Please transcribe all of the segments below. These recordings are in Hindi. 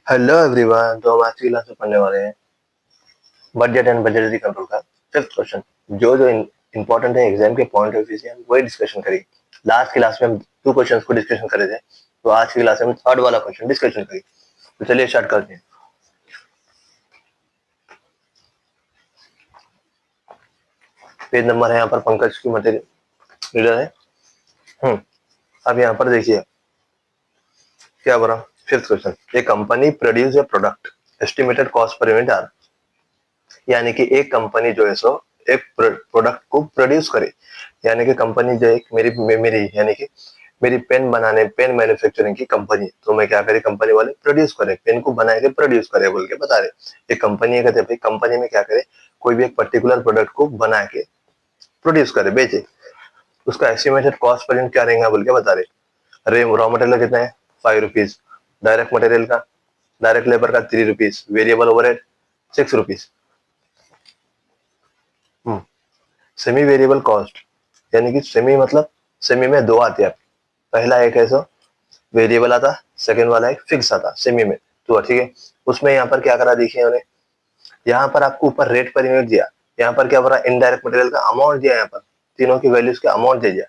Hello everyone. तो हम आज की क्लास में पढ़ने वाले हैं बजट एंड बजटरी कंट्रोल का फिफ्थ क्वेश्चन। जो जो इंपॉर्टेंट है एग्जाम के पॉइंट ऑफ व्यू से हम वही डिस्कशन करेंगे। लास्ट क्लास में हम टू क्वेश्चन को डिस्कशन करे थे, तो आज की क्लास में हम थर्ड वाला क्वेश्चन डिस्कशन करेंगे। तो चलिए स्टार्ट करते हैं। पेज नंबर है यहाँ पर पंकज की मटेरियल रीडर है। अब यहाँ पर देखिए क्या बोला। Fifth question, a company produce a product estimated cost per unit are. यानी कि एक कंपनी जो है सो एक प्रोडक्ट को प्रोड्यूस करे, यानी कि कंपनी जो एक मेरी यानी कि मेरी पेन मैन्युफैक्चरिंग की कंपनी, तो मैं क्या करे, कंपनी वाले प्रोड्यूस करे, पेन को बना के प्रोड्यूस करे बोल के बता रहे। एक कंपनी है, कहते भाई कंपनी में क्या करे, कोई भी एक पर्टिकुलर प्रोडक्ट को बना के प्रोड्यूस करे, बेचे, उसका एस्टिमेटेड कॉस्ट पर यूनिट क्या रहेगा बोल के बता रहे। अरे रॉ मटेरियल कितना है, 5 रुपीज, डायरेक्ट मटेरियल का, डायरेक्ट लेबर का 3 rupees, variable overhead 6 rupees. Semi variable cost यानी कि सेमी मतलब सेमी में दो आते हैं। पहला एक है सो वेरिएबल आता, सेकंड वाला एक फिक्स आता सेमी में। तो ठीक है, उसमें यहाँ पर क्या करा देखिए उन्हें, यहाँ पर आपको ऊपर रेट पर यूनिट दिया, यहाँ पर क्या बोला, इनडायरेक्ट मटेरियल का अमाउंट दिया, यहाँ पर तीनों की वैल्यूज के अमाउंट दे दिया।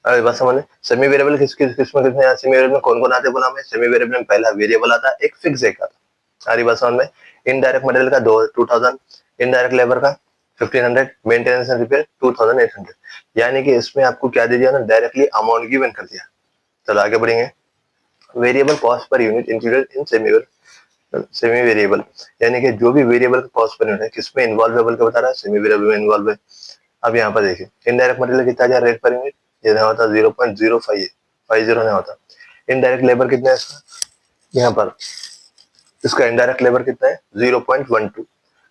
अरे बस समझ, सेमी वेरिएबल किसमें कितने, सेमी वेरिएबल में कौन कौन आते बोला हमें, सेमी वेरिएबल में पहला वेरिएबल आता, एक फिक्स एक आता। अरे बस समझ में, इनडायरेक्ट मटेरियल का 2000, इनडायरेक्ट लेबर का 1500, मेंटेनेंस एंड रिपेयर 2800। यानी कि इसमें आपको क्या दे दिया ना, डायरेक्टली अमाउंट गिवन कर दिया। चलो आगे बढ़ेंगे। Variable cost per unit included in semi variable, यानी कि जो भी वेरिएबल कॉस्ट पर यूनिट है किसमें इन्वॉल्व है बोल के बता रहा है, सेमी वेरिएबल में इन्वॉल्व है। अब यहाँ पर देखिए इनडायरेक्ट मटेरियल कितना दिया रेट पर यूनिट, ये नहीं होता 0.05 50 नहीं होता। इनडायरेक्ट लेबर कितना है इसका, यहाँ पर इसका इनडायरेक्ट लेबर कितना है 0.12,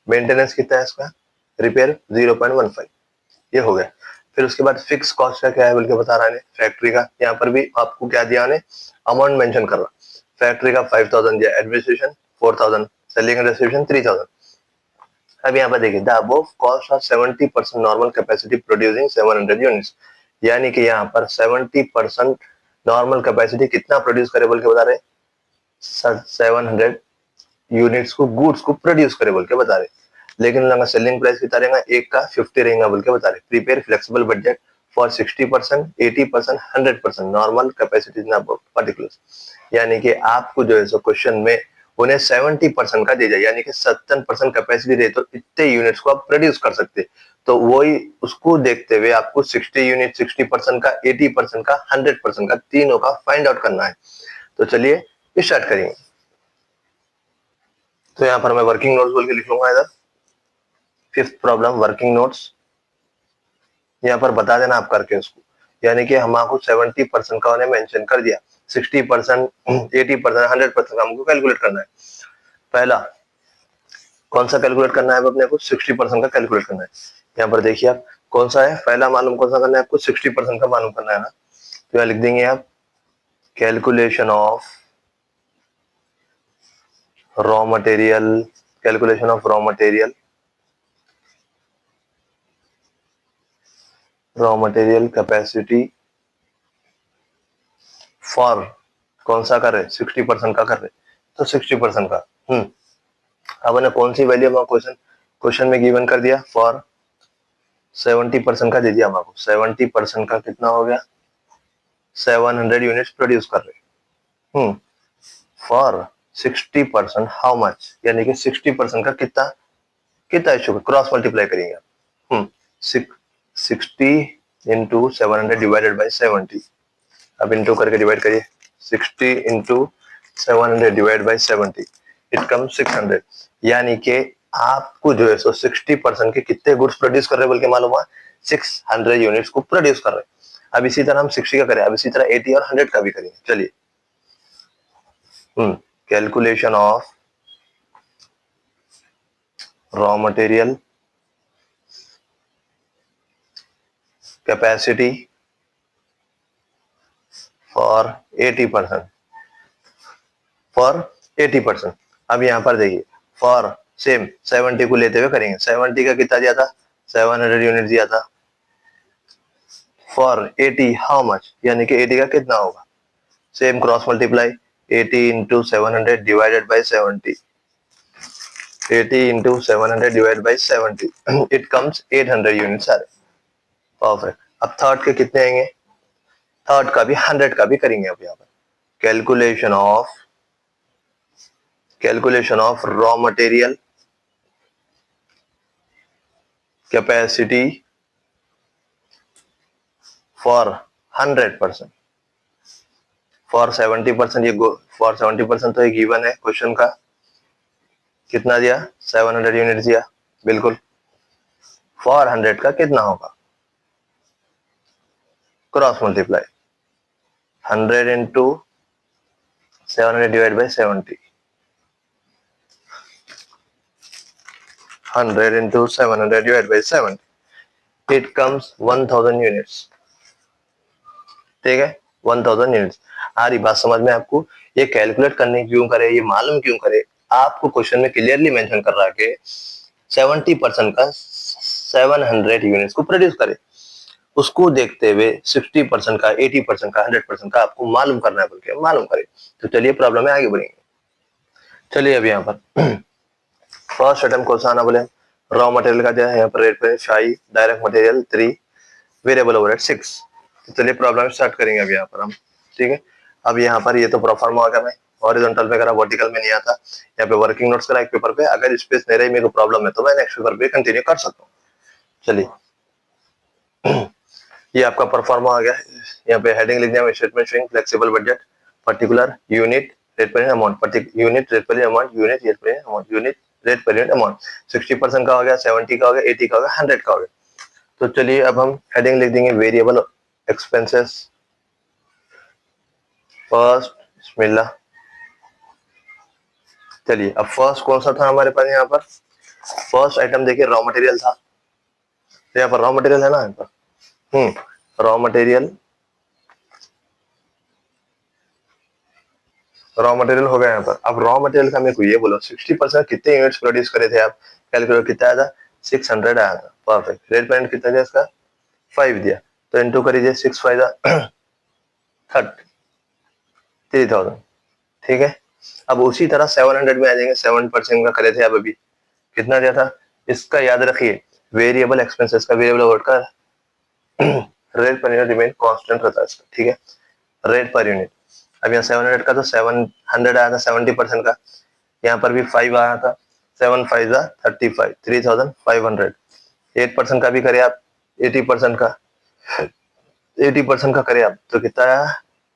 मेंटेनेंस कितना है इसका, रिपेयर 0.15, ये हो गया। फिर उसके बाद फिक्स कॉस्ट का क्या है बोल के बता रहा है फैक्ट्री का, यहाँ पर भी आपको क्या दिया ने, अमाउंट मेंशन कर रहा। फैक्ट्री का 5000 दिया, एडमिनिस्ट्रेशन 4000, सेलिंग एंड डिस्ट्रीब्यूशन 3000। अब यहाँ पर देखिए the above cost of 70% normal capacity producing 700 units, यानी कि यहाँ पर 70% नॉर्मल कैपेसिटी कितना प्रोड्यूस करे बोल के बता रहे, 700 यूनिट्स को गुड्स को प्रोड्यूस करे बोल के बता रहे। लेकिन उनका सेलिंग प्राइस कितना रहेगा, एक का 50 रहेगा बोल के बता रहे। Prepare flexible budget for 60%, 80%, 100% normal capacity in particular, यानी कि आपको जो है सो क्वेश्चन में उन्हें 70% का दे जाए, यानी कि 70% कैपेसिटी रहे तो इतने यूनिट्स को आप प्रोड्यूस कर सकते। तो वही उसको देखते हुए आपको 60 यूनिट, 60% का, 80% का, 100% का, तीनों का फाइंड आउट करना है। तो चलिए स्टार्ट करेंगे। तो यहाँ पर मैं वर्किंग नोट्स बोल के लिख लूंगा इधर, फिफ्थ प्रॉब्लम वर्किंग नोट्स, यहाँ पर बता देना आप करके उसको। यानी कि हमको 70% का उन्हें मेंशन कर दिया, 60%, 80%, 100% का हमको कैलकुलेट करना है। पहला कौन सा कैलकुलेट करना है अपने को, 60% का कैलकुलेट करना है। यहाँ पर देखिए आप कौन सा है, पहला मालूम कौन सा करना है आपको, 60% का मालूम करना है ना। तो यहाँ लिख देंगे आप calculation of raw material, calculation of raw material, raw material capacity for, कौन सा कर रहे, 60% का कर रहे, तो 60% का। अब ने कौन सी वैल्यू हमारा क्वेश्चन क्वेश्चन में गिवन कर दिया, फॉर 70% का दे दिया हमको। 70% का कितना हो गया, 700 यूनिट्स प्रोड्यूस कर रहे। फॉर 60% हाउ मच, यानी कि 60% का कितना, कितना इशू क्रॉस मल्टीप्लाई करेंगे आप। 60 इंटू 700 डिवाइडेड बाई 70, अब इंटू करके डिवाइड करिए, 60 into 700 divide by 70, it come 600। यानी कि आपको जो है सो 60% के कितने गुड्स प्रोड्यूस कर रहे बोल के मालूम हुआ, 600 यूनिट्स को प्रोड्यूस कर रहे। अब इसी तरह हम 60 का करें, अब इसी तरह 80 और 100 का भी करेंगे। चलिए calculation of raw material capacity for 80%, for 80%। अब यहाँ पर देखिए फॉर सेम 70 को लेते हुए करेंगे, 70 का कितना दिया था, 700 यूनिट दिया था। फॉर 80 हाउ मच, यानी कि 80 का कितना होगा, same cross multiply, 80 into 700 divided by 70. 80 into 700 divided by 70. It comes 800 units are. Perfect. अब थर्ड के कितने आएंगे? थर्ड का भी 100 का भी करेंगे अब यहाँ पर. Calculation of raw material capacity for 100%. For 70% ये फॉर 70% तो ये गिवन है क्वेश्चन का. कितना दिया? 700 यूनिट दिया. बिल्कुल. फॉर 100 का कितना होगा? Cross multiply 100 into 700 divided by 70. 100 into 700 divided by 7. It comes 1000 units. ठीक है, 1000 यूनिट्स. आ रही बात समझ में आपको? ये कैलकुलेट करने क्यों करे, ये मालूम क्यों करे? आपको क्वेश्चन में क्लियरली मेंशन कर रहा है कि 70% का 700 यूनिट्स को प्रोड्यूस करे. उसको देखते हुए 60% का, 80% का, 100% का आपको मालूम करना है, बोल के मालूम करे. तो चलिए प्रॉब्लम में आगे बढ़ेंगे. चलिए अब यहाँ पर फर्स्ट अटेम्प्ट कौन सा आना बोले? रॉ मटेरियल का दिया है यहाँ पर रेट पे 5, डायरेक्ट मटेरियल 3, वेरिएबल ओवरहेड 6. तो चलिए प्रॉब्लम स्टार्ट करेंगे अब यहाँ पर हम. ठीक है, अब यहाँ पर ये तो प्रोफार्मा आ गया. मैं हॉरिजॉन्टल में करा, वर्टिकल में नहीं आता. यहाँ पे वर्किंग नोट्स करा एक पेपर पे. अगर स्पेस नहीं रही मेरे को प्रॉब्लम है तो मैं नेक्स्ट पेपर पे कंटिन्यू कर सकता हूँ. चलिए ये आपका परफॉर्मा आ गया. यहाँ पे हेडिंग लिख दिया statement showing flexible budget, particular unit rate पर अमाउंट, यूनिट रेट पर अमाउंट, यूनिट रेट पर amount, unit rate per unit amount. 60% का हो गया, 70 का हो गया, 80 का हो गया, 100 का हो गया. तो चलिए अब हम हेडिंग लिख देंगे वेरिएबल एक्सपेंसेस फर्स्ट. बिस्मिल्लाह. चलिए अब फर्स्ट कौन सा था हमारे पास? यहाँ पर फर्स्ट आइटम देखिए रॉ मटेरियल था. तो यहाँ पर रॉ मटेरियल है ना यहाँ पर. रॉ मटेरियल हो गया यहाँ पर. अब रॉ मटेरियल का मेरे को ये बोलो 60% कितने यूनिट्स प्रोड्यूस करे थे आप? कैलकुलेट कितना आया था? 600 आया था. परफेक्ट. रेट पेरेंट कितना दिया इसका? 5 दिया. तो इनटू करिए 6 5 3000. ठीक है, अब उसी तरह 700 में आ जाएंगे. 7% का करे थे आप अभी. कितना दिया था? इसका याद रखिए वेरिएबल एक्सपेंसेस का, वेरिएबल ओवरहेड का rate per unit remain constant रहता है इसका. ठीक है, रेट पर यूनिट. अब यहाँ 700 का तो 700 आया था 70% का. यहाँ पर भी 5 आया था. 7 5 35, 3500. 8% का भी करे आप, 80% का, 80% का करे आप तो कितना आया?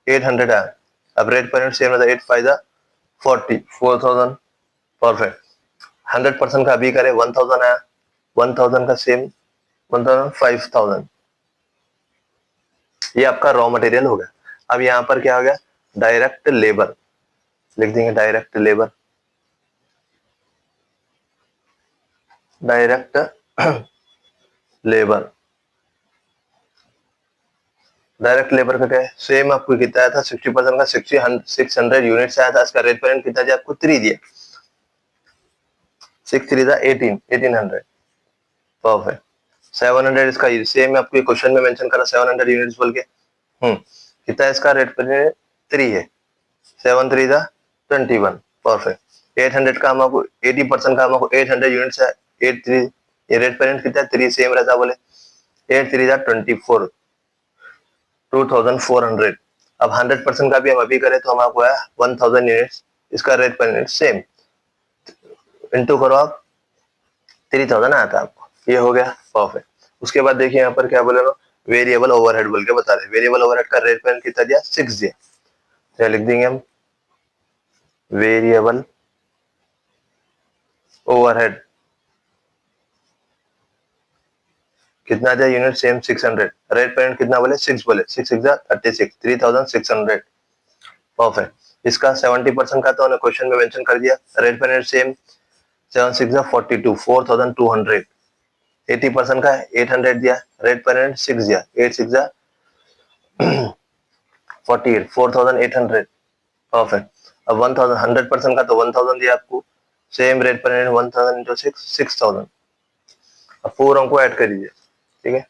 800 आया. अब रेट पर यूनिट सेम रहता है. 8 5 40, 4000. परफेक्ट. 100% का भी करे 1000 आया. 1000 का सेम 1000 5000. ये आपका रॉ मटेरियल हो गया. अब यहाँ पर क्या हो गया? डायरेक्ट लेबर लिख देंगे. Direct labour, direct labour. Direct labour का क्या है? सेम आपको कितना आया था? 60% का 600 यूनिट्स आया था. इसका रेट पेरेंट कितना दिया आपको? 3 दिया. 6 3 1800. परफेक्ट. 700 इसका सेम आपको क्वेश्चन में मेंशन करा 700 यूनिट्स बोल के. कितना इसका रेट पेरेंट? 3 है. 7 3 21. परफेक्ट. 800 का हमको 80% का हमको 800 यूनिट्स है. 8 3 ये रेट पेरेंट कितना है? 3 सेम रहता बोले. 8 3 24, 2400. अब 100% का भी हम अभी करें तो हम आपको आया 1000 यूनिट्स. इसका rate per unit same. Into करो आप 3000 आया था आपको. ये हो गया. परफेक्ट. उसके बाद देखिए यहाँ पर क्या बोले ना, वेरिएबल ओवरहेड बोल के बता रहे. वेरिएबल ओवरहेड का रेट पर कितना दिया? 6 दिया. तो लिख देंगे हम वेरिएबल ओवरहेड कितना दिया? Unit same 600. रेट पेरेंट कितना बोले? 6 बोले. 6 6 36, 3600. परफेक्ट. इसका 70% का तो हमने क्वेश्चन में मेंशन कर दिया. Rate parent same 7 6 42, 4200. 80% का 800 दिया. रेट पेरेंट 6 दिया. 8 6 48, 4800. परफेक्ट. अब 1000 100% का तो 1000 दिया आपको. Same rate parent 1000 into 6 6000. अब पूरों को ऐड करिए. ठीक है,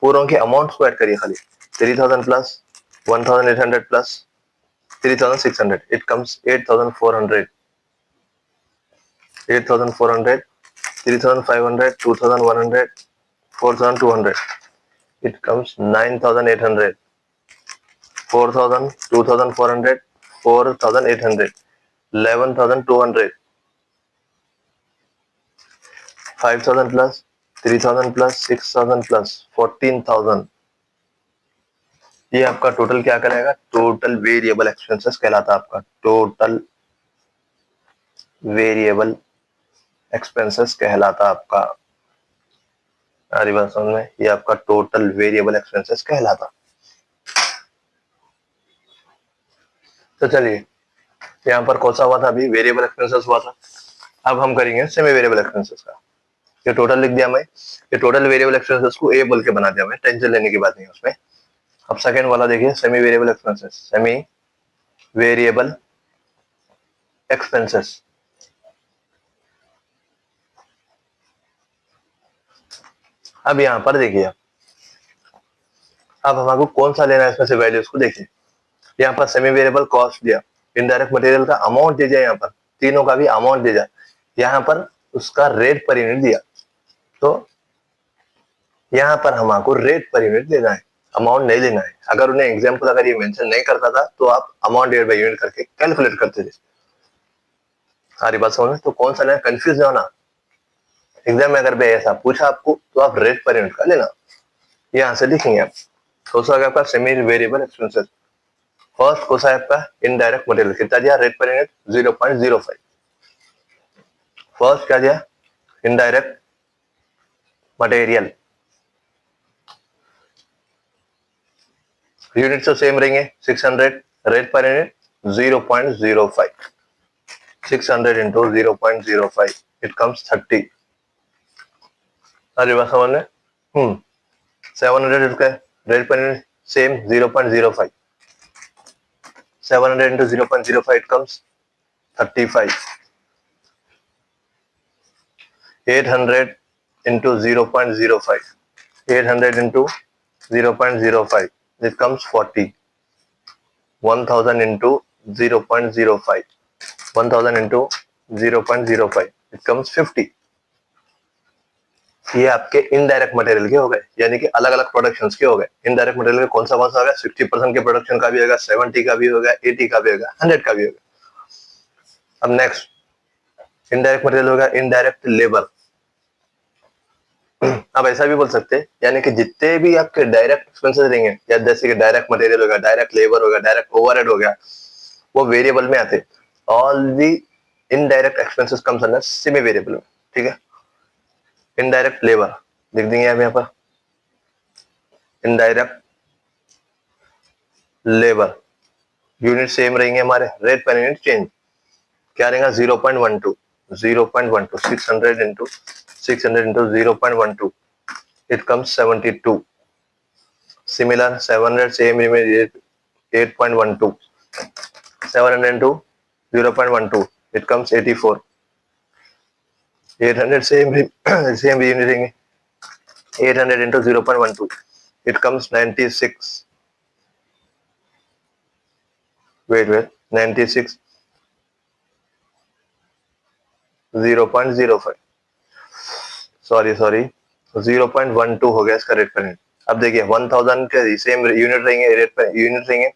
पूरों के अमाउंट को ऐड करिए खाली. 3000 plus 1800 plus 3600, it comes 8400, 8400, 3500, 2100, 4200, it comes 9800, 4000, 2400, 4800, 11200, 5000 plus, 3000 plus, 6000 plus, 14000। ये आपका टोटल क्या कहलाएगा? टोटल वेरिएबल एक्सपेंसेस कहलाता है आपका। टोटल वेरिएबल एक्सपेंसेस कहलाता आपका। आ रही बात समझ में? ये आपका टोटल वेरिएबल एक्सपेंसेस कहलाता। तो चलिए, यहाँ पर कौन सा हुआ था? अभी वेरिएबल एक्सपेंसेस हुआ था। अब हम करेंगे सेमी वेरिएबल एक्सपेंसेस का। ये टोटल लिख दिया मैं, ये टोटल वेरिएबल एक्सपेंसेस को ए बोल के बना दिया मैं, टेंशन लेने की बात नहीं है उसमें। अब सेकंड वाला देखिए, semi variable expenses. Semi variable expenses, अब यहाँ पर देखिए, अब हमारे कौन सा लेना है इसमें से वैल्यूज को देखिए। यहाँ पर सेमी वेरिएबल कॉस्ट दिया, इनडायरेक्ट मटेरियल का अमाउंट दे दिया, यहाँ पर तीनों का भी अमाउंट दे दिया, यहाँ पर उसका रेट पर यूनिट दिया। तो यहाँ पर हमको रेट पर यूनिट लेना है, अमाउंट नहीं लेना है। अगर उन्हें एग्जाम्पल अगर ये मेंशन नहीं करता था तो आप अमाउंट डिवाइड बाय यूनिट करके कैलकुलेट करते थे। सारी बात समझ में? तो कौन सा लेना, कंफ्यूज नहीं होना। एग्जाम में अगर भाई ऐसा पूछा आपको तो आप रेट पर यूनिट का लेना, यहाँ से लिखेंगे आप। तो उसका आपका सेमी वेरिएबल एक्सपेंसेस। फर्स्ट कौन सा है आपका? इनडायरेक्ट मटेरियल, कितना दिया रेट पर यूनिट? 0.05। फर्स्ट क्या दिया? इनडायरेक्ट मटेरियल, यूनिट तो सेम रहेंगे 600, rate per unit 0.05, 600 into 0.05, it comes 30। अरे बात समझ में? 700 का rate per unit same 0.05, 700 into 0.05, it comes 35। 800 into 0.05, 800 into 0.05, it comes 40। 1000 into 0.05, 1000 into 0.05, it comes 50। ये आपके इनडायरेक्ट मटेरियल के हो गए, यानी कि अलग अलग प्रोडक्शंस के हो गए। इनडायरेक्ट मटेरियल कौन सा होगा? 60% के प्रोडक्शन का भी होगा, 70 का भी होगा, 80 का भी होगा, 100 का भी होगा। अब नेक्स्ट इनडायरेक्ट मटेरियल होगा इनडायरेक्ट लेबर। अब ऐसा भी बोल सकते हैं, यानी कि जितने भी आपके डायरेक्ट एक्सपेंसेस रहेंगे, या जैसे कि डायरेक्ट मटेरियल होगा, डायरेक्ट लेबर होगा, डायरेक्ट ओवरहेड हो गया, वो वेरिएबल में आते। All the indirect expenses comes under semi variable में। ठीक है, इनडायरेक्ट लेबर लिख देंगे आप यहाँ पर, इनडायरेक्ट लेबर यूनिट सेम रहेंगे हमारे, रेट पर यूनिट चेंज क्या रहेगा? 0.12, 0.12, 600 into 0.12, it comes 72। Similar 700 same remain 8.12, 700 into 0.12, it comes 84। 800 same unit रहेंगे, 800 into 0.12, it comes 96। wait 96, 0.05, sorry 0.12 हो गया इसका रेट पर यूनिट। अब देखिए 1000 के सेम यूनिट रहेंगे, रेट पर यूनिट रहेंगे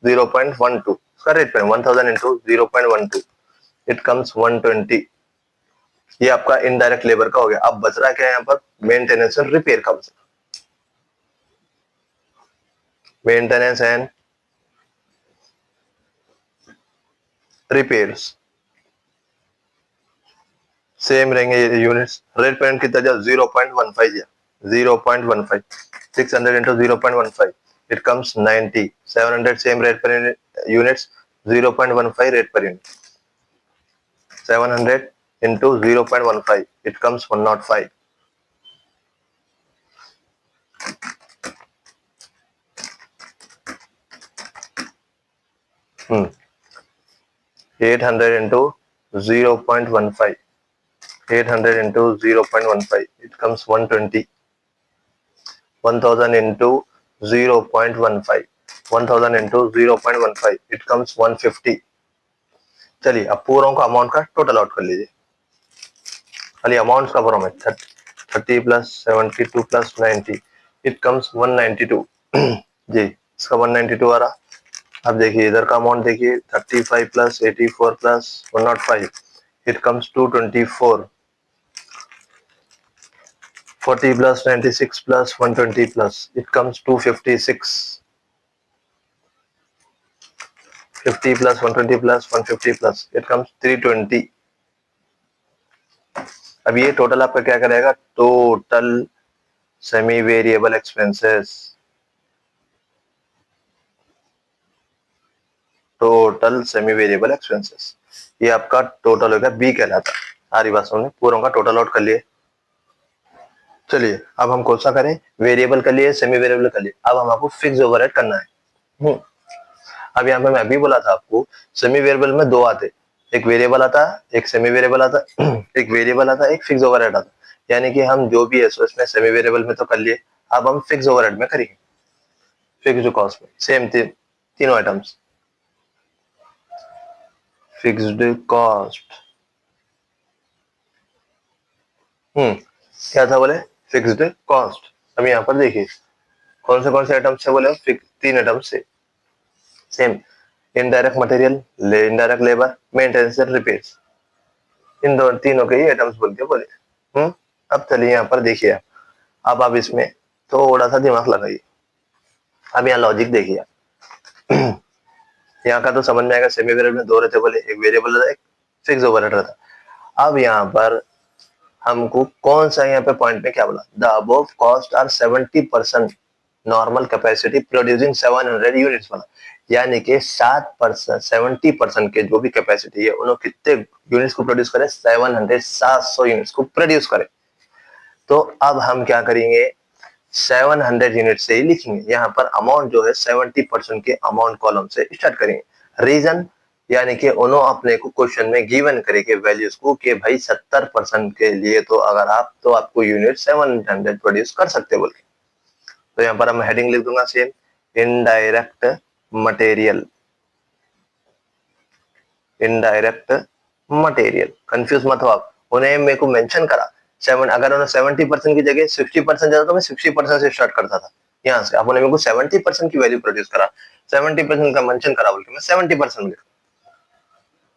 0.12, इसका रेट पर 1000 into 0.12, इट कम्स 120। ये आपका इनडायरेक्ट लेबर का हो गया। अब बच रहा क्या है यहाँ पर? मेंटेनेंस और रिपेयर का बच रहा। मेंटेनेंस एंड रिपेयर्स सेम रहेंगे यूनिट्स। रेट पर यूनिट कितना दिया? 0.15 दिया, 0.15, 600 into 0.15, it comes 90। 700 same rate पर units, 0.15 rate per unit, 700 into 0.15, it comes 105। hmm 800 into 0.15, 800 into 0.15, it comes 120। 1000 into 0.15, 1000 into 0.15 it comes 150। चलिए अब पूरों का अमाउंट का टोटल आउट कर लीजिए। खाली अमाउंट का फॉर्म है 30 प्लस 72 प्लस 90 इट कम्स 192। जी इसका 192 आ रहा। अब देखिए इधर का अमाउंट देखिए 35 plus 84 plus 105 it comes 224। 40 plus 96 plus 120 plus it comes 256। 50 plus 120 plus 150 plus it comes 320। अब ये टोटल आपका क्या करेगा, total semi variable expenses, total semi variable expenses ये आपका टोटल होगा बी कहलाता है। सारी बात समझे, पूरों का टोटल आउट कर लिए। चलिए अब हम कौन सा करें, वेरिएबल कर लिए, सेमी वेरिएबल कर लिए, अब हम आपको फिक्स ओवरहेड करना है। अब यहाँ पे मैं अभी बोला था आपको सेमी वेरिएबल में दो आते, एक वेरिएबल आता है एक सेमी वेरिएबल आता है। एक वेरिएबल आता है एक फिक्स ओवरहेड आता है। यानी कि हम जो भी है सो इसमें सेमी वेरिएबल में तो कर लिए, अब हम फिक्स ओवरहेड में करेंगे। फिक्स्ड कॉस्ट में सेम तीनों आइटम्स फिक्स्ड कॉस्ट। क्या था बोले, फिक्स्ड कॉस्ट। अब यहाँ पर देखिए कौन से आइटम से बोले, तीन आइटम से same, indirect material, indirect labour, maintenance and repairs, इन दो तीनों के ही आइटम्स बोल के बोले। अब चलिए यहाँ पर देखिए, अब आप इसमें थोड़ा सा दिमाग लगाइए। अब यहाँ लॉजिक देखिए, यहाँ का तो समझ में आएगा, सेमी वेरिएबल में दो रहते बोले, एक वेरिएबल रहता एक फिक्स ओवरहेड रहता। अब यहाँ पर हमको कौन सा यहाँ पे पॉइंट में क्या बोला, the above cost are 70% normal capacity producing 700 units वाला। यानी कि 7% 70% के जो भी कैपेसिटी है उन्होंने कितने यूनिट्स को प्रोड्यूस करे, 700 यूनिट्स को प्रोड्यूस करे। तो अब हम क्या करेंगे, 700 यूनिट से ही लिखेंगे। यहाँ पर अमाउंट जो है 70% के अमाउंट कॉलम से स्टार्ट करेंगे। रीजन यानी कि उन्होंने अपने को क्वेश्चन में गिवन करेंगे वैल्यूज को कि भाई 70% के लिए तो अगर आप तो आपको यूनिट 700 प्रोड्यूस कर सकते बोल के। तो यहाँ पर हम हेडिंग लिख दूंगा same, indirect material, indirect material. Confuse मत हो आप, उन्हें मेरे को मेंशन करा अगर उन्होंने 70% की जगह 60% जाता तो मैं 60% से स्टार्ट करता था यहाँ से। अब उन्होंने मेरे को 70% की वैल्यू प्रोड्यूस करा, 70% का मेंशन करा बोल के मैं 70% लिखा।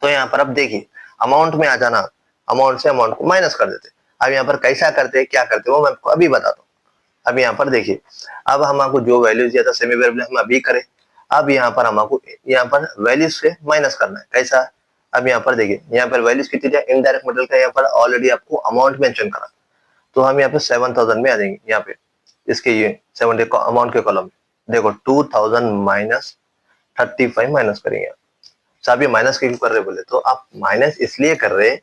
तो यहाँ पर अब देखिए अमाउंट में आ जाना, अमाउंट से अमाउंट को माइनस कर देते। अब यहाँ पर कैसा करते क्या करते वो मैं आपको अभी बताता हूँ। अब यहाँ पर देखिए, अब हम आपको जो वैल्यूज दिया था सेमी वेरिएबल हम अभी करें। अब यहाँ पर हम आपको यहाँ पर वैल्यूज से माइनस करना है, कैसा। अब यहाँ पर देखिए, यहाँ पर वैल्यूज कितनी दिया, इनडायरेक्ट मटेरियल का यहाँ पर ऑलरेडी आपको अमाउंट मेंशन करा, तो हम यहाँ पे 7000 में आ जाएंगे। यहाँ पे इसके ये 70 अमाउंट के कॉलम में देखो 2000 माइनस 35 माइनस करेंगे। साहब ये माइनस क्यों कर रहे बोले, तो आप माइनस इसलिए कर रहे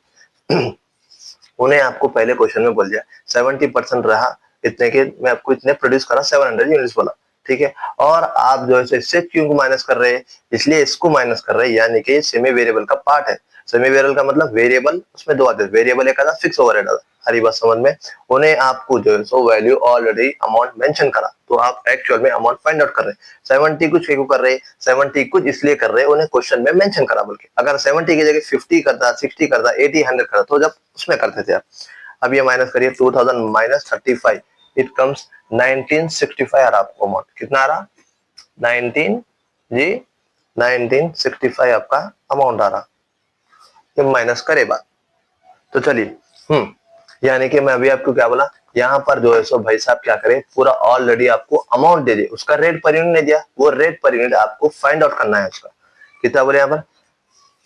उन्हें आपको पहले क्वेश्चन में बोल दिया 70% रहा इतने के, मैं आपको इतने प्रोड्यूस करा 700 यूनिट्स बोला, ठीक है। और आप जो है इससे क्यों माइनस कर रहे हैं, इसलिए इसको माइनस कर रहे हैं, यानी कि सेमी वेरिएबल का पार्ट है। सेमी वेरिएबल का मतलब वेरिएबल उसमें दो आते हैं, वेरिएबल एक आता फिक्स ओवरहेड आता। हरी बात समझ में, उन्हें आपको जो है so value already amount mention करा, तो आप एक्चुअल में अमाउंट फाइंड आउट कर रहे हैं। 70 कुछ क्यों कर रहे हैं, 70 कुछ इसलिए कर रहे हैं उन्हें क्वेश्चन में मेंशन करा बोल के। अगर 70 की जगह 50 करता, 60 करता, 80, 100 करता तो जब उसमें करते थे आप। अब ये माइनस करिए 2000 माइनस 35 इट कम्स 1965 आ रहा आपको अमाउंट, कितना आ रहा 19 जी 1965 आपका अमाउंट आ रहा। ये माइनस करे बात, तो चलिए यानी कि मैं अभी आपको क्या बोला, यहाँ पर जो है सो भाई साहब क्या करें, पूरा ऑलरेडी आपको अमाउंट दे दिए, उसका रेट पर यूनिट नहीं दिया, वो रेट पर यूनिट आपको फाइंड आउट करना है उसका। कितना बोले यहाँ पर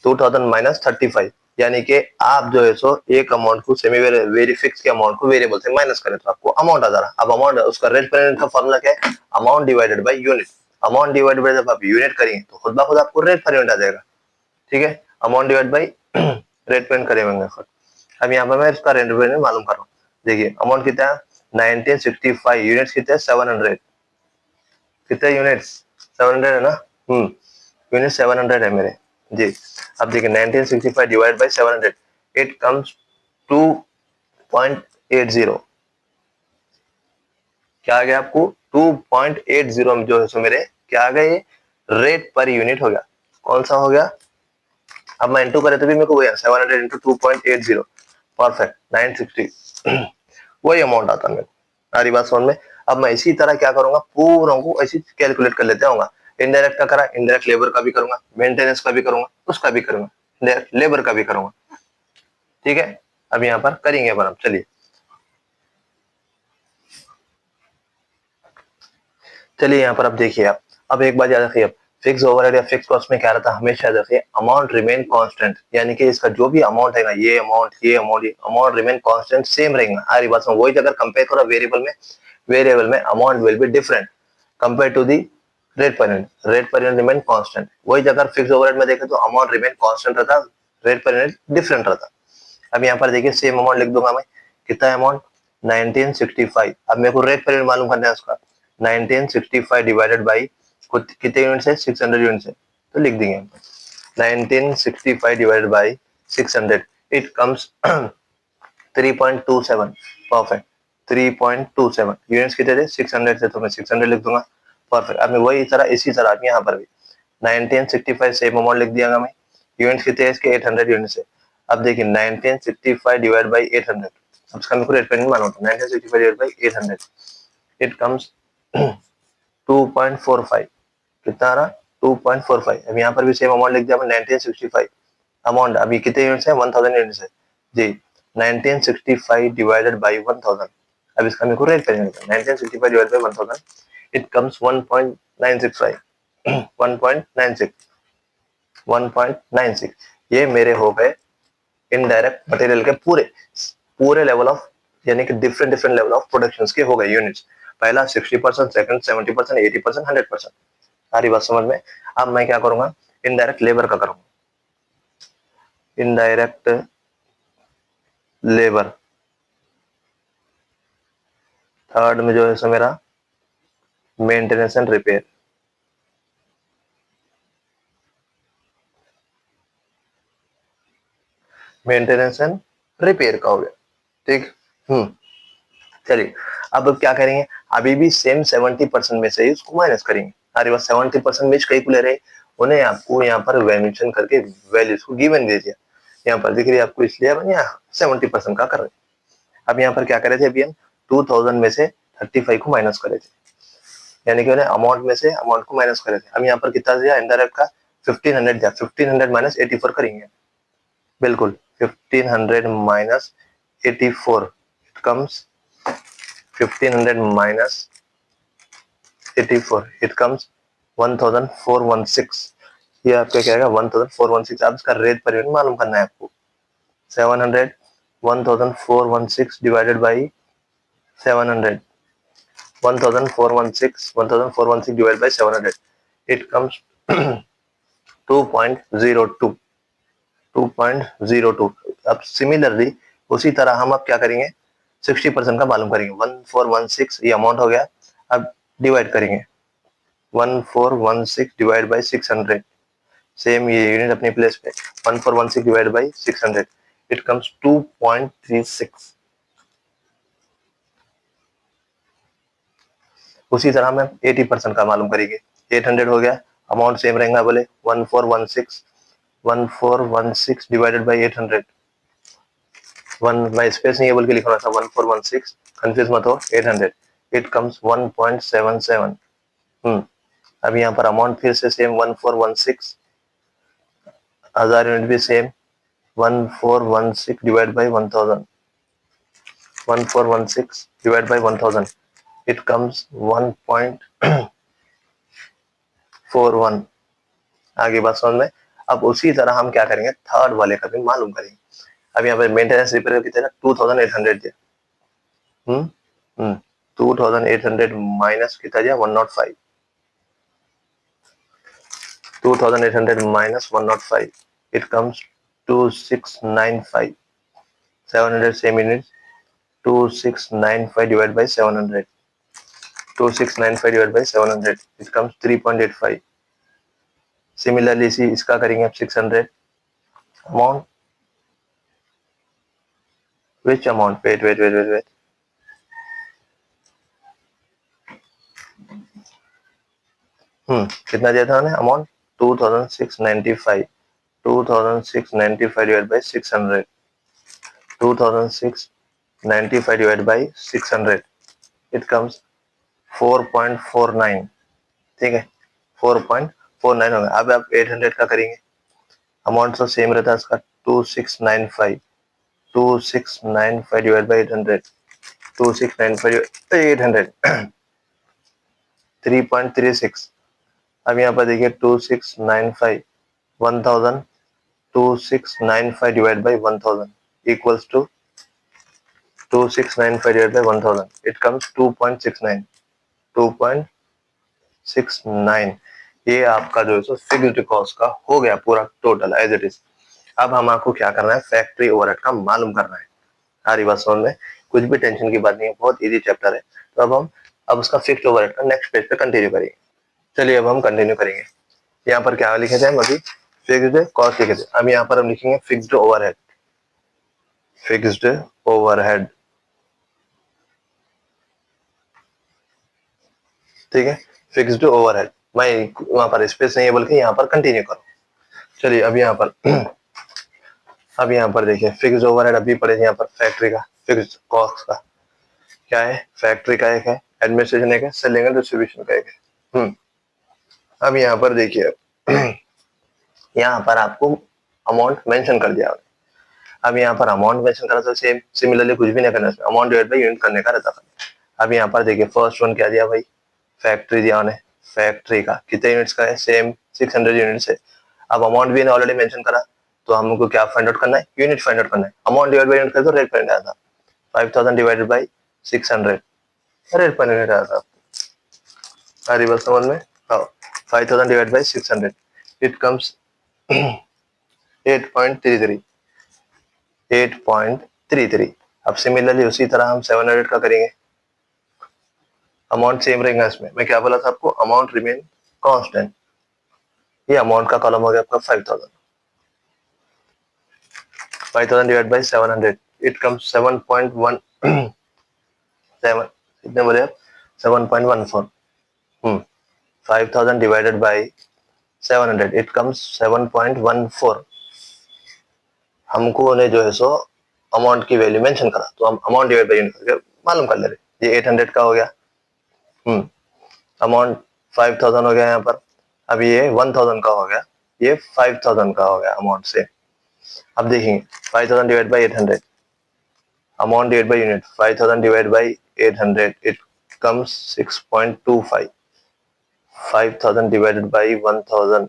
2000 माइनस 35, यानी कि आप जो है सो एक अमाउंट को सेमी वेरी फिक्स के अमाउंट को वेरिएबल से माइनस करें तो आपको अमाउंट आ जा रहा। अब अमाउंट उसका रेट पर यूनिट का फॉर्मूला क्या है, amount divided by unit. Amount divide by जब आप यूनिट करेंगे तो खुद ब खुद आपको रेट पर यूनिट आ जाएगा, ठीक है। Amount divide by rate per unit करेंगे खुद। अब यहाँ पर मैं इसका रेट पर यूनिट मालूम कर रहा हूँ। देखिए अमाउंट कितना है 1965, यूनिट्स कितने 700, कितने यूनिट्स 700 है ना, यूनिट 700 है मेरे जी। अब देखिए 1965 डिवाइड बाय 700 इट कम्स 2.80। क्या आ गया आपको 2.80 में जो है सो मेरे क्या आ गया, ये रेट पर यूनिट हो गया। कौन सा हो गया, अब मैं इंटू करे तो भी मेरे को वही 700 इंटू 2.80 परफेक्ट 960 वही अमाउंट आता है मेरे को। सारी बात समझ में। अब मैं इसी तरह क्या करूंगा, पूरा को ऐसी कैलकुलेट कर लेते होगा। इनडायरेक्ट का करा, इनडायरेक्ट लेबर का भी करूंगा, मेंटेनेंस का भी करूंगा, उसका भी करूंगा, डायरेक्ट लेबर का भी करूंगा। ठीक है, अब यहाँ पर करेंगे अपन। अब चलिए चलिए यहाँ पर अब देखिए आप, अब एक बात याद रखिए, अब फिक्स ओवरहेड या फिक्स कॉस्ट में क्या रहता है, हमेशा याद रखिए अमाउंट रिमेन कांस्टेंट, यानी कि इसका जो भी अमाउंट है ना, ये अमाउंट ये अमाउंट रिमेन कांस्टेंट सेम रहेगा। सारी बात में वही अगर कंपेयर करो वेरिएबल में amount will be different compare to the rate per unit remain constant. वही अगर फिक्स ओवरहेड में देखें तो अमाउंट रिमेन कांस्टेंट रहता, रेट पर यूनिट डिफरेंट रहता। अब यहाँ पर देखिए सेम अमाउंट लिख दूंगा मैं, कितना अमाउंट 1965। अब मेरे को रेट पर यूनिट मालूम करना है उसका, 1965 डिवाइडेड बाई कितने यूनिट है, 600 यूनिट है, तो लिख देंगे 1965 divided by 600, it comes 3.27 perfect. 3.27 units कितने थे, 600 थे, तो मैं 600 लिख दूंगा परफेक्ट। अब मैं वही तरह इसी तरह यहाँ पर भी 1965 सेम अमाउंट लिख दिया मैं, यूनिट्स कितने हैं इसके, 800 यूनिट्स है। अब देखिए 1965 डिवाइड बाई 800, अब इसका मेरे को रेट पेन मालूम था, 1965 डिवाइड बाई 800, इट कम्स 2.45, कितना आ रहा, 2.45। अब यहाँ पर भी सेम अमाउंट लिख दिया मैं 1965 अमाउंट, अभी कितने यूनिट्स है, 1000 यूनिट्स है जी, 1965 डिवाइडेड बाई 1000। अब इसका मेरे को रेट पेन 1965 डिवाइड बाई 1000, इट कम्स 1.965 1.96 1.96। ये मेरे हो गए इनडायरेक्ट मटेरियल के पूरे पूरे लेवल ऑफ, यानी कि different different level of production के हो गए यूनिट्स। पहला 60%, सेकंड 70%, 80%, 100%। सारी बात समझ में। अब मैं क्या करूंगा, इनडायरेक्ट लेबर का करूंगा, इनडायरेक्ट लेबर। थर्ड में जो है सो मेरा maintenance and repair, maintenance and repair का हो गया। ठीक, चलिए अब क्या करेंगे, अभी भी सेम 70% में से ही उसको माइनस करेंगे। अरे बस 70% में कई को ले रहे, उन्हें आपको यहाँ पर वैल्यूएशन करके वैल्यूज को गिवन दे दिया, यहाँ पर दिख रही है आपको, इसलिए अपन यहाँ 70% का कर रहे हैं। अब यहाँ पर क्या करे थे, अभी हम 2000 में से 35 को माइनस करे थे, यानी कि उन्हें अमाउंट में से अमाउंट को माइनस करे थे। अब यहाँ पर कितना दिया, इनडायरेक्ट का 1500 दिया, 1500 माइनस 84 करेंगे, बिल्कुल 1500 minus 84, it comes 1500 minus 84, it comes 1416। ये आपका क्या आएगा, 1416। अब इसका रेट पर यूनिट मालूम करना है आपको, 700 1416 divided by 700, 1416 divided by 700, it comes 2.02 2.02। अब सिमिलरली उसी तरह हम अब क्या करेंगे, 60% का मालूम करेंगे, 1416 ये अमाउंट हो गया। अब डिवाइड करेंगे 1416 डिवाइड बाई 600, सेम ये यूनिट अपनी प्लेस पे, 1416 डिवाइड बाई 600, इट कम्स 2.36। उसी तरह में 80% का मालूम करेंगे, 800 हो गया, अमाउंट सेम रहेगा, बोले 1416 डिवाइडेड बाई 800, वन मैं स्पेस नहीं है बोल के लिखा था, 1416 कंफ्यूज मत हो, 800, इट कम्स 1.77। अब यहाँ पर अमाउंट फिर से सेम 1416, 1000 यूनिट भी same, 1416 divide by 1000, 1416 divide by 1000, it comes 1.41। आगे बात समझ में। अब उसी तरह हम क्या करेंगे, थर्ड वाले का भी मालूम करेंगे। अब यहाँ पे मेंटेनेंस रिपेयर कितना, 2800 दिया, 2800 माइनस कितना दिया, 105, 2800 minus 105, it comes 2695, 700 same units, 2695 divided by 700, 2695 divided by 700, it comes 3.85। Similarly इसी इसका करेंगे अब 600 amount, which amount, wait, कितना दिया था हमने amount 2695, 2695 divide by 600, 2695 divide by 600, it comes 4.49। ठीक है, 4.49 होगा। अब आप 800 का करेंगे, अमाउंट तो सेम रहता है इसका 2695, 2695 डिवाइड बाई 800, 2695 800 3.36। अब यहाँ पर देखिए 2695 1000, 2695 divide by 1000 equals to 2695 divide by 1000, it comes 2.69, 2.69। ये आपका जो है फिक्स्ड कॉस्ट का हो गया पूरा टोटल एज इट इज। अब हम आपको क्या करना है, फैक्ट्री ओवरहेड का मालूम करना है। हमारी बात समझ में, कुछ भी टेंशन की बात नहीं है, बहुत इजी चैप्टर है। तो अब हम उसका फिक्स्ड ओवरहेड का नेक्स्ट पेज पे कंटिन्यू करेंगे। चलिए अब हम कंटिन्यू करेंगे। यहाँ पर क्या लिखे थे हम अभी, फिक्स्ड कॉस्ट लिखे थे। अब यहाँ पर हम लिखेंगे फिक्स्ड ओवरहेड, फिक्स्ड ओवरहेड। ठीक है, फिक्स्ड ओवरहेड। मैं वहां पर स्पेस नहीं है बल्कि यहाँ पर कंटिन्यू करो। चलिए अब यहाँ पर अब यहाँ पर देखिए फिक्स्ड ओवरहेड अभी पड़े यहाँ पर फैक्ट्री का फिक्स्ड कॉस्ट का क्या है, फैक्ट्री का एक है, एडमिनिस्ट्रेशन एक है, सेलिंग एंड डिस्ट्रीब्यूशन का एक है। अब यहाँ पर देखिए यहाँ पर आपको अमाउंट मेंशन कर दिया। अब यहाँ पर अमाउंट मेंशन करा तो सेम सिमिलरली कुछ भी नहीं करना, अमाउंट डिवाइड बाई यूनिट करने का रहता है। अब यहाँ पर देखिए फर्स्ट वन क्या दिया भाई, फैक्ट्री दिया उन्हें, फैक्ट्री का कितने यूनिट्स का है, सेम 600 यूनिट्स है। अब अमाउंट भी ऑलरेडी मेंशन करा, तो हमको क्या फाइंड आउट करना है, यूनिट फाइंड आउट करना है। अमाउंट डिवाइड बाई यूनिट कर तो रेट फाइंड आया था 5000 डिवाइडेड बाई 600, रेट फाइंड आया था। अरे बस समझ में, 5000 डिवाइड बाई 600, इट कम्स 8.33, 8.33। अब सिमिलरली उसी तरह हम 700 का करेंगे, अमाउंट सेम रहेगा। इसमें मैं क्या बोला था आपको, अमाउंट रिमेन कांस्टेंट। ये अमाउंट का कॉलम हो गया आपका 5000, 5000 डिवाइड बाई 700, इट कम्स 7.17, कितने बोले आप, 7.14। 5000 डिवाइडेड बाई 700, इट कम्स 7.14। हमको ने जो है सो अमाउंट की वैल्यू मेंशन करा, तो हम अमाउंट डिवाइड बाई यूनिट करके मालूम कर ले रहे। ये 800 का हो गया, अमाउंट 5000 हो गया यहाँ पर। अब ये 1000 का हो गया, ये 5000 का हो गया अमाउंट से। अब देखेंगे 5000 divide by 800, amount divide by unit, 5000 divide by 800, it comes 6.25। 5000 divided by 1000,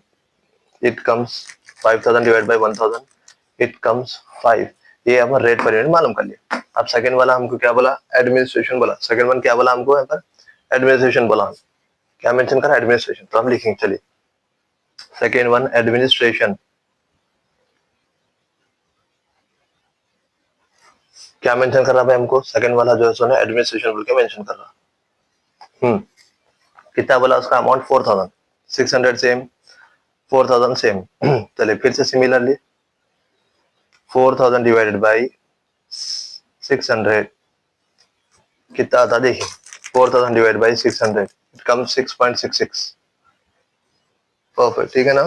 it comes 5000 divide by 1000, it comes 5। ये हम रेट पर यूनिट मालूम कर लिया। अब सेकंड वाला हमको क्या बोला, एडमिनिस्ट्रेशन बोला। सेकंड वन क्या बोला हमको यहाँ पर, एडमिनिस्ट्रेशन बोला। क्या मेंशन करा, एडमिनिस्ट्रेशन। तो हम लिखेंगे, चलिए सेकेंड वन एडमिनिस्ट्रेशन। क्या मेंशन कर रहा भाई हमको, सेकंड वाला जो है सो एडमिनिस्ट्रेशन बोल के मेंशन कर रहा। कितना बोला उसका अमाउंट, 4000, 600 सेम, 4000 सेम। चलिए फिर से सिमिलरली 4000 डिवाइडेड बाई 600 कितना आता देखिए, 4000 divide by 600, it comes 6.66। Perfect, ठीक है ना।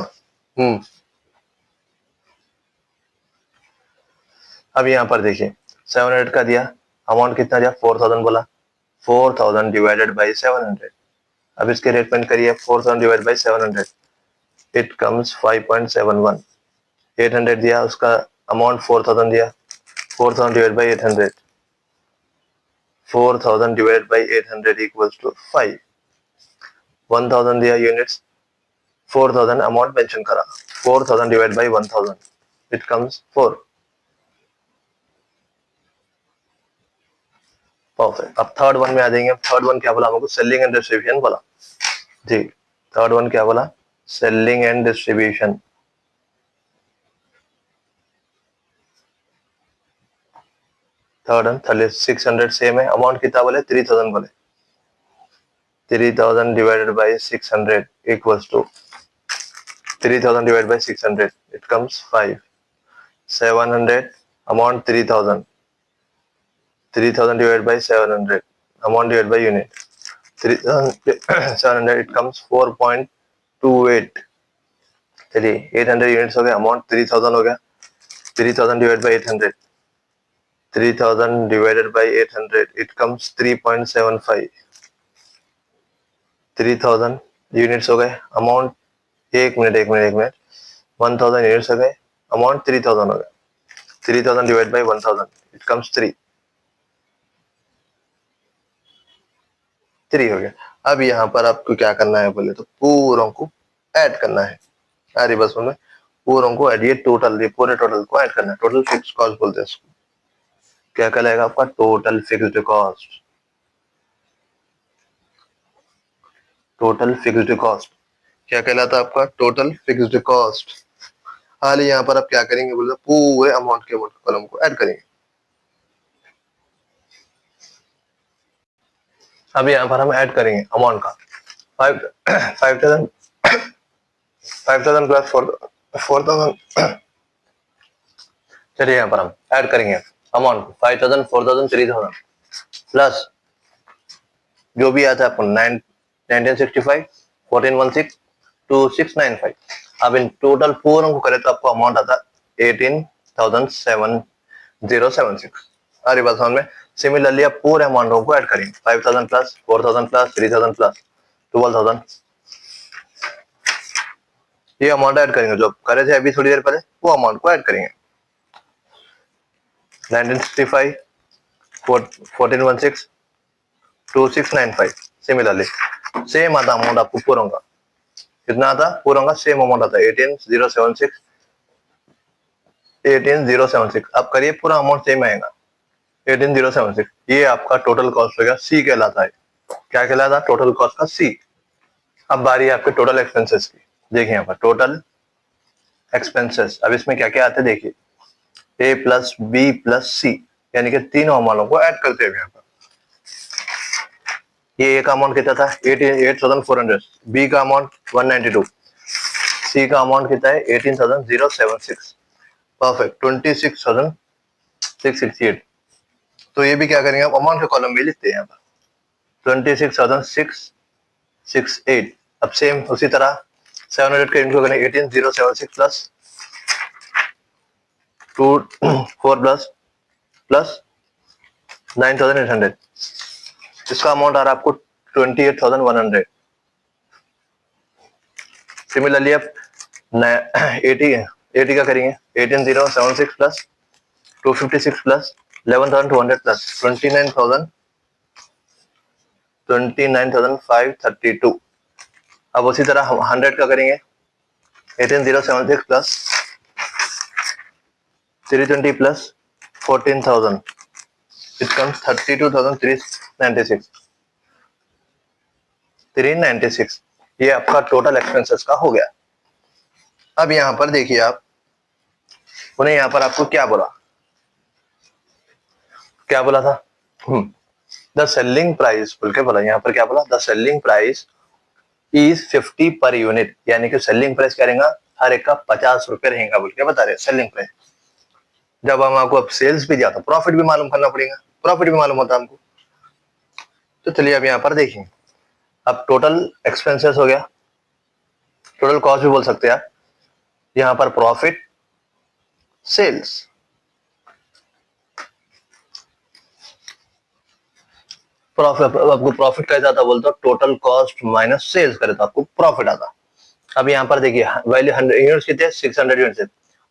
अब यहाँ पर देखिए 700 का दिया, अमाउंट कितना दिया, 4000 बोला, 4000 डिवाइडेड बाई 700। अब इसके रेट पेंट करिए, 4000 डिवाइड बाई 700, इट कम्स 5.71। 800 दिया, उसका अमाउंट 4000 दिया, 4000 divide by 800, 4000 divide by 800 equals to 5। 1000 दिया यूनिट्स, 4000 अमाउंट मेंशन करा, 4000 divide by 1000, it comes 4। Perfect. अब थर्ड वन में आ जाएंगे। थर्ड वन क्या बोला हमको, सेलिंग एंड डिस्ट्रीब्यूशन बोला जी। थर्ड वन क्या बोला, selling and distribution. Third one 600 same है, अमाउंट कितना बोले, 3000 बोले, 3000 divided by 600 equals to 3000 divided by 600, it comes 5. 700, amount 3000. 3000 divided by 700, amount divided by unit. 700, it comes 4. 28, चलिए 800 यूनिट्स हो गए, अमाउंट 3000 हो गया, 3000 divide by 800, 3000 divided by 800, it comes 3.75, 3000 units हो गए, अमाउंट, एक मिनट 1000 यूनिट्स हो गए, अमाउंट 3000 हो गया, 3000 डिवाइड बाई 1000, इट कम्स 3 हो गया। अब यहाँ पर आपको क्या करना है बोले तो पूरों को ऐड करना है, अरे बस में पूरों को ऐड, ये टोटल, ये पूरे टोटल को ऐड करना है, टोटल फिक्स्ड कॉस्ट बोलते हैं इसको। क्या कहलाएगा आपका? Total fixed cost, total fixed cost क्या कहलाता है आपका? Total fixed cost. हाल यहाँ पर आप क्या करेंगे बोले, पूरे अमाउंट के कॉलम को ऐड करेंगे। अब यहाँ पर हम ऐड करेंगे अमाउंट का 5000 प्लस 4000। चलिए यहाँ पर हम ऐड करेंगे अमाउंट 5000, 4000, 3000 प्लस जो भी आता है आपको 1965, 1416, 2695। अब इन टोटल पूरों को करें तो आपको अमाउंट आता है 18,7076। अरे बात समझ में। सिमिलरली आप पूरे अमाउंटों को ऐड करेंगे 5000 प्लस 4000 प्लस 3000 प्लस 12000, ये अमाउंट ऐड करेंगे जो करे थे अभी थोड़ी देर पहले, वो अमाउंट को ऐड करेंगे। 1965, 1416, 2695। सिमिलरली सेम आता अमाउंट आपको पूरों का, कितना आता? पूरों का सेम अमाउंट आता है 18076, 18076। अब करिए पूरा अमाउंट सेम आएगा 18076। ये आपका टोटल कॉस्ट हो गया, सी कहलाता है। क्या कहलाता? टोटल कॉस्ट का सी। अब बारी है आपके टोटल एक्सपेंसेस की। देखिए यहाँ पर टोटल एक्सपेंसेस, अब इसमें क्या क्या आते हैं देखिए, ए प्लस बी प्लस सी, यानी कि तीनों अमाउंटों को ऐड करते हैं यहाँ पर। ये ए का अमाउंट कितना था? 88,400, बी का अमाउंट 192, सी का अमाउंट कितना है? 18,076, परफेक्ट 26,668। तो ये भी क्या करेंगे आप, अमाउंट के कॉलम में लिखते हैं यहाँ पर 26,668। अब सेम उसी तरह 700 का इंटू करें 18,076 प्लस 4 प्लस 9,800, इसका अमाउंट आ रहा है आपको 28,100। सिमिलरली आप 80 का करेंगे 18,076 प्लस 256 प्लस 11,200 प्लस 29,532। अब उसी तरह हम 100 का करेंगे 18,076 प्लस 320 प्लस 14,000, इट कम्स 32,396। ये आपका टोटल एक्सपेंसेस का हो गया। अब यहाँ पर देखिए आप, उन्हें यहाँ पर आपको क्या बोला था? द सेलिंग प्राइस बोल के बोला। यहाँ पर क्या बोला? The selling price is 50 per unit, यानी कि सेलिंग प्राइस क्या रहेगा? हर एक का 50 रुपए रहेगा बोल के बता रहे सेलिंग प्राइस। जब हम आपको अब सेल्स भी दिया तो प्रॉफिट भी मालूम करना पड़ेगा, प्रॉफिट भी मालूम होता है हमको। तो चलिए अब यहाँ पर देखिए, अब टोटल एक्सपेंसेस हो गया, टोटल कॉस्ट भी बोल सकते हैं आप। यहाँ पर प्रॉफिट, सेल्स, प्रॉफिट, आपको प्रॉफिट कैसा आता बोलते हो? टोटल कॉस्ट माइनस सेल्स करे तो आपको प्रॉफिट आता। अब यहाँ पर देखिए वैल्यू 100 यूनिट्स कितने? 600 यूनिट्स।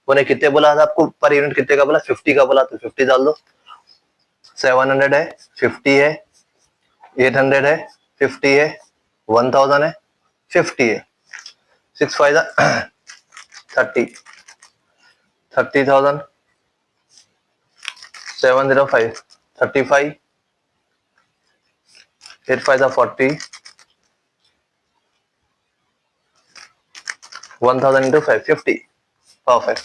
उन्हें कितने बोला था आपको? पर यूनिट कितने का बोला? 50 का बोला, तो 50 डाल दो। 700 है, 50 है, 800 है, 50 है, 1000 है, 50 है, 6 5 30, 30,000, 705, 35, 8 5 40, 1000 इंटू 5, 50। परफेक्ट,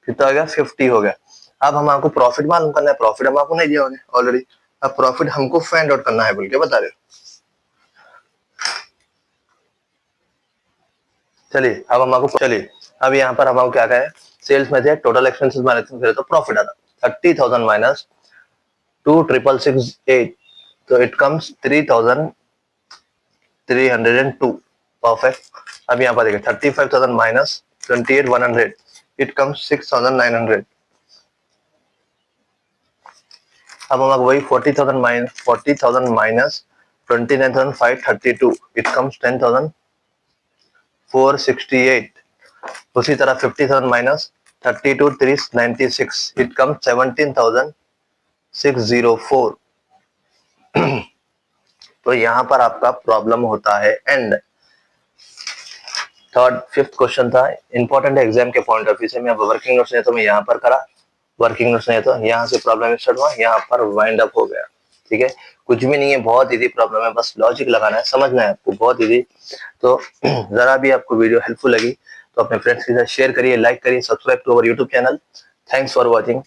कितना हो गया? 50 हो गया। अब हम आपको प्रॉफिट मालूम करना है, प्रॉफिट हम आपको नहीं दिया होंगे ऑलरेडी। अब प्रॉफिट हमको फाइंड आउट करना है बोल के बता रहे हो। चलिए अब हम आपको, चलिए अब यहाँ पर हम आपको क्या कहें, सेल्स में थे टोटल एक्सपेंसेस माइनस करें तो प्रॉफिट आता 30,000 माइनस 2,668, तो इट कम्स 3,302। परफेक्ट। अब यहाँ पर देखिए 35,000 माइनस 28,100 इट कम्स 6,900। अब हम वही 40,000 माइनस 29,532 इट कम्स 10,468। उसी तरह 50,000 माइनस 32,396 इट कम्स 17,604। तो यहाँ पर आपका प्रॉब्लम होता है एंड। थर्ड फिफ्थ क्वेश्चन था इंपॉर्टेंट एग्जाम के पॉइंट ऑफ व्यू से। मैं वर्किंग नोट्स नहीं तो मैं यहाँ पर करा, वर्किंग नोट्स नहीं तो यहाँ से प्रॉब्लम स्टार्ट हुआ, यहाँ पर वाइंड अप हो गया। ठीक है, कुछ भी नहीं है, बहुत इजी प्रॉब्लम है, बस लॉजिक लगाना है, समझना है आपको, बहुत इजी। तो जरा भी आपको वीडियो हेल्पफुल लगी तो अपने फ्रेंड्स के साथ शेयर करिए, लाइक करिए, subscribe to our YouTube channel. Thanks for watching.